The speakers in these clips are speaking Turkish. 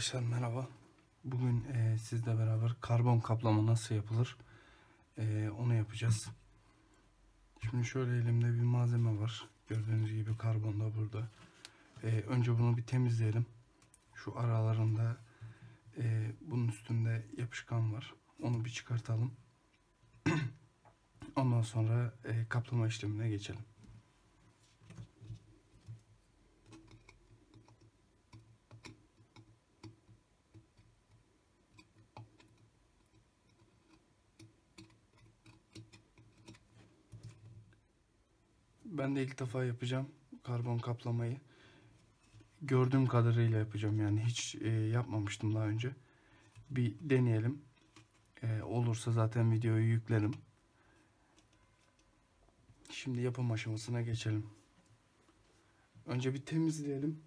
Arkadaşlar merhaba. Bugün sizle beraber karbon kaplama nasıl yapılır onu yapacağız. Şimdi şöyle elimde bir malzeme var. Gördüğünüz gibi karbon da burada. Önce bunu bir temizleyelim. Şu aralarında bunun üstünde yapışkan var. Onu bir çıkartalım. Ondan sonra kaplama işlemine geçelim. Ben de ilk defa yapacağım karbon kaplamayı. Gördüğüm kadarıyla yapacağım, yani hiç yapmamıştım daha önce. Bir deneyelim. Olursa zaten videoyu yüklerim. Şimdi yapım aşamasına geçelim. Önce bir temizleyelim.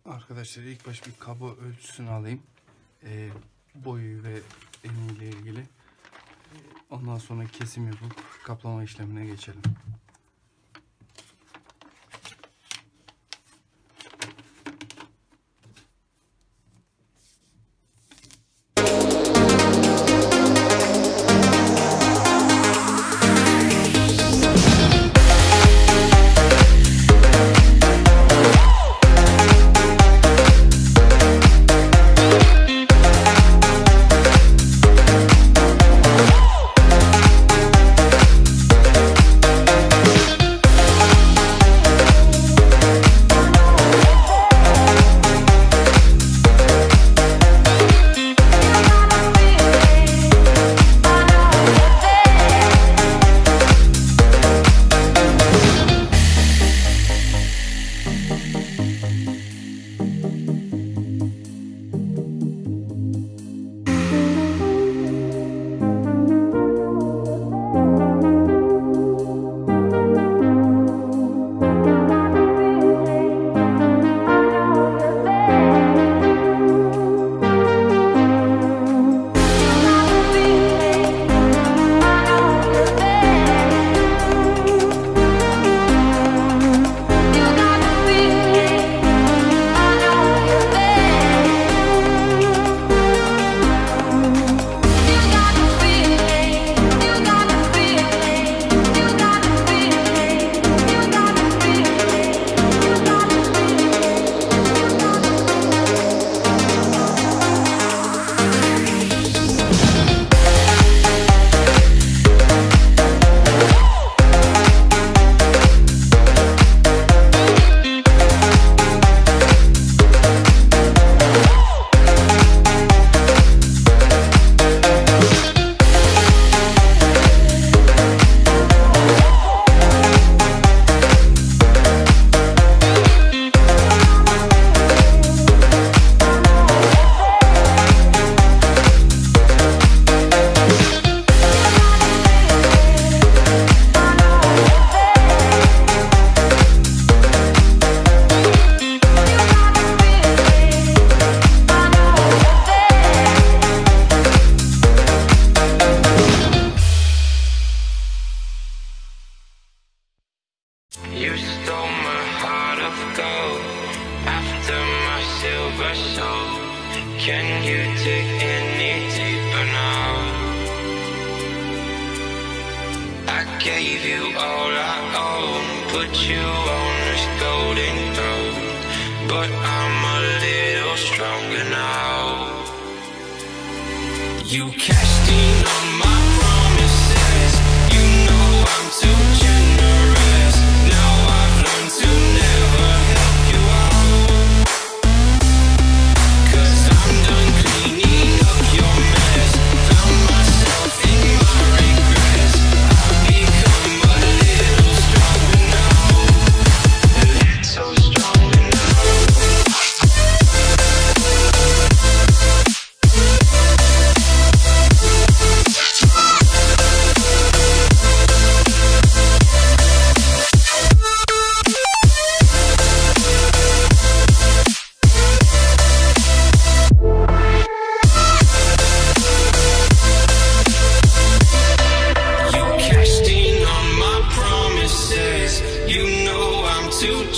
Arkadaşlar ilk baş bir kaba ölçüsünü alayım. Boyu ve eniyle ilgili. Ondan sonra kesim yapıp kaplama işlemine geçelim.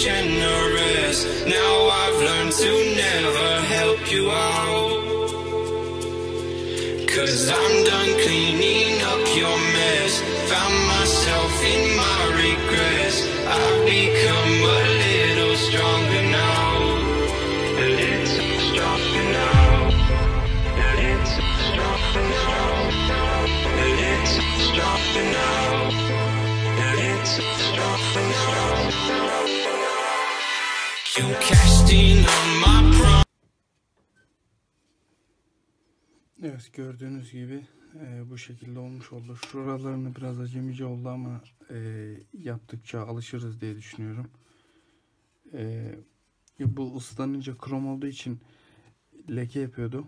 generous. Now I've learned to never help you out. 'Cause I'm done cleaning up your mess. Found myself in my regrets. I've become a little stronger now. A little stronger now. A little stronger now. A little stronger now. A little stronger now. You cashed in on my promise. Evet, gördüğünüz gibi bu şekilde olmuş oldu. Şuralarını biraz acemice oldu ama yaptıkça alışırız diye düşünüyorum. Bu ıslanınca krom olduğu için leke yapıyordu.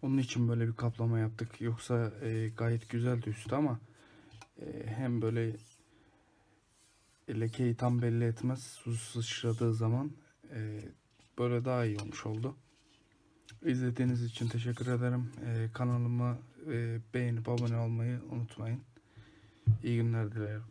Onun için böyle bir kaplama yaptık. Yoksa gayet güzeldi üstü ama hem böyle lekeyi tam belli etmez. Su sıçradığı zaman böyle daha iyi olmuş oldu. İzlediğiniz için teşekkür ederim. Kanalıma beğenip abone olmayı unutmayın. İyi günler dilerim.